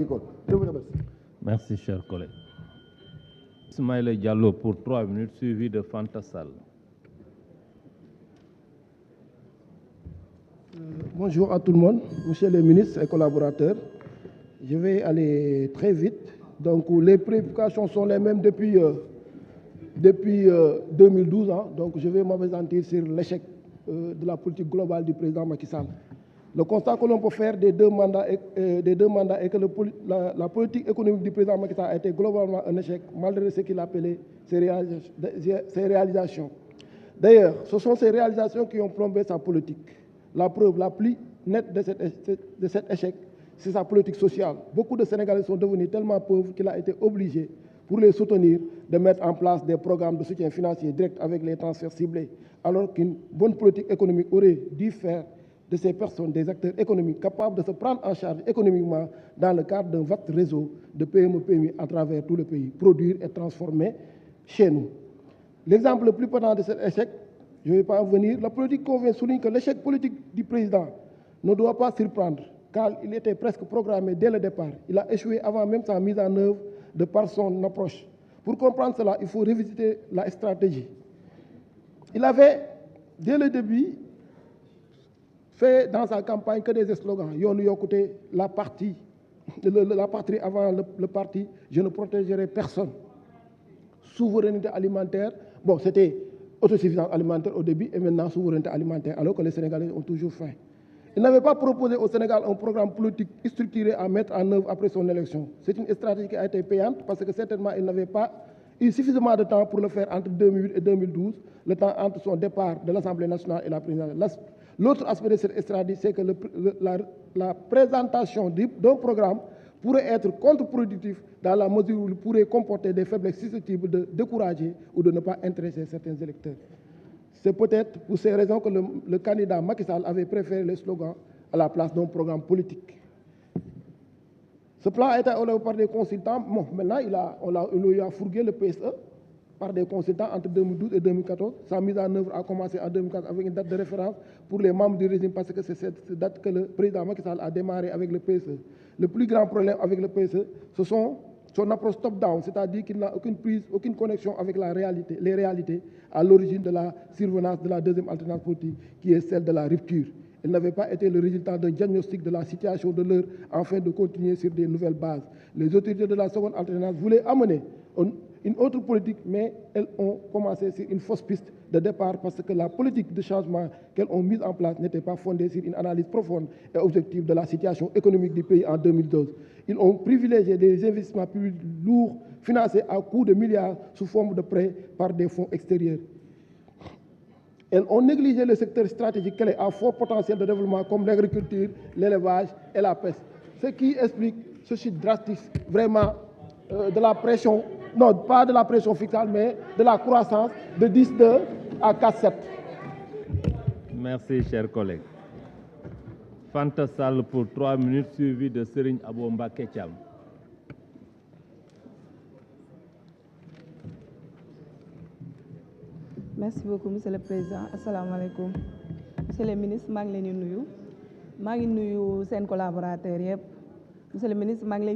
Je vous remercie. Merci, cher collègue. Ismaïla Diallo pour 3 minutes, suivi de Fanta Sall. Bonjour à tout le monde, monsieur le ministre et collaborateurs. Je vais aller très vite. Donc, les préoccupations sont les mêmes depuis 2012. Donc, je vais m'apesantir sur l'échec de la politique globale du président Macky Sall. Le constat que l'on peut faire des deux mandats est que la politique économique du président Macky Sall a été globalement un échec, malgré ce qu'il appelait ses réalisations. D'ailleurs, ce sont ces réalisations qui ont plombé sa politique. La preuve la plus nette de cet échec, c'est sa politique sociale. Beaucoup de Sénégalais sont devenus tellement pauvres qu'il a été obligé, pour les soutenir, de mettre en place des programmes de soutien financier direct avec les transferts ciblés, alors qu'une bonne politique économique aurait dû faire de ces personnes des acteurs économiques capables de se prendre en charge économiquement dans le cadre d'un vaste réseau de PME-PMI à travers tout le pays, produire et transformer chez nous. L'exemple le plus patent de cet échec, je ne vais pas en venir, la politique convient souligne que l'échec politique du président ne doit pas surprendre, car il était presque programmé dès le départ. Il a échoué avant même sa mise en œuvre de par son approche. Pour comprendre cela, il faut revisiter la stratégie. Il avait, dès le début, fait dans sa campagne que des slogans. Yoonu yokkute, la patrie avant le parti, je ne protégerai personne. Souveraineté alimentaire, bon, c'était autosuffisance alimentaire au début et maintenant souveraineté alimentaire, alors que les Sénégalais ont toujours faim. Il n'avait pas proposé au Sénégal un programme politique structuré à mettre en œuvre après son élection. C'est une stratégie qui a été payante parce que certainement il n'avait pas eu suffisamment de temps pour le faire entre 2008 et 2012, le temps entre son départ de l'Assemblée nationale et la présidence. L'autre aspect de cette stratégie, c'est que la présentation d'un programme pourrait être contre-productif dans la mesure où il pourrait comporter des faiblesses susceptibles de décourager ou de ne pas intéresser certains électeurs. C'est peut-être pour ces raisons que le candidat Macky Sall avait préféré les slogans à la place d'un programme politique. Ce plan a été élaboré par des consultants. Bon, maintenant, on lui a fourgué le PSE par des consultants entre 2012 et 2014. Sa mise en œuvre a commencé en 2014 avec une date de référence pour les membres du régime parce que c'est cette date que le président Macky Sall a démarré avec le PSE. Le plus grand problème avec le PSE, ce sont son approche top-down, c'est-à-dire qu'il n'a aucune connexion avec les réalités à l'origine de la survenance de la deuxième alternance politique, qui est celle de la rupture. Elle n'avait pas été le résultat d'un diagnostic de la situation de l'heure afin de continuer sur des nouvelles bases. Les autorités de la seconde alternance voulaient amener une autre politique, mais elles ont commencé sur une fausse piste de départ parce que la politique de changement qu'elles ont mise en place n'était pas fondée sur une analyse profonde et objective de la situation économique du pays en 2012. Ils ont privilégié des investissements publics lourds financés à coups de milliards sous forme de prêts par des fonds extérieurs. Elles ont négligé le secteur stratégique clé à fort potentiel de développement comme l'agriculture, l'élevage et la pêche. Ce qui explique ce chute drastique vraiment de la pression, non pas de la pression fiscale, mais de la croissance de 10,2 à 4,7. Merci, cher collègue. Fanta Sall pour 3 minutes, suivi de Serigne Abo Mbacké Thiam. Merci beaucoup, monsieur le président. Assalamu alaikum. Monsieur le ministre, maa ngi leen di nuyu. Maa ngi nuyu seen collaborateurs yëpp. Monsieur le ministre, maa ngi lay